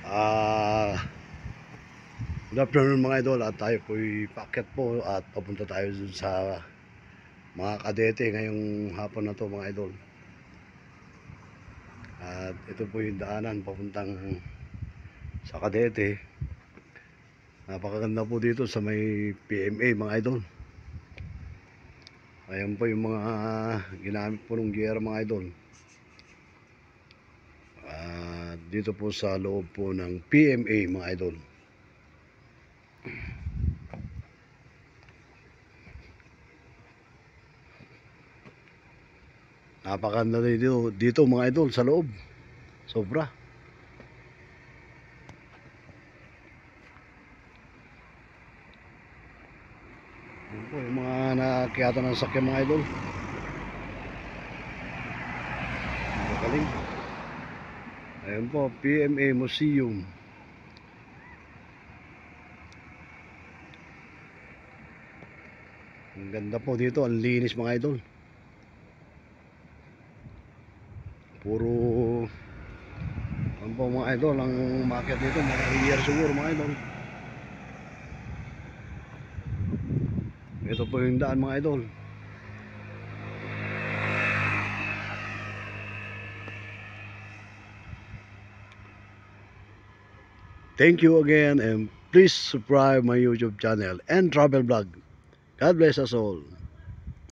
Ah, good afternoon mga idol, at tayo po'y paakyat po at papunta tayo dun sa mga kadete ngayong hapon na to mga idol. At ito po yung daanan papuntang sa Kadete. Napakaganda po dito sa may PMA mga idol. Ayan po yung mga ginamit po ng giyera mga idol. At dito po sa loob po ng PMA mga idol. Napakaganda dito mga idol sa loob. Sobra. Yan po yung mga nakakiyata ng sakyan mga idol. Magaling. Ayan po, PMA Museum. Ang ganda po dito, ang linis mga idol. Puro po mga idol, ang market dito mga year siguro mga idol. Ito po yung daan mga idol. Thank you again, and please subscribe my YouTube channel and travel vlog. God bless us all.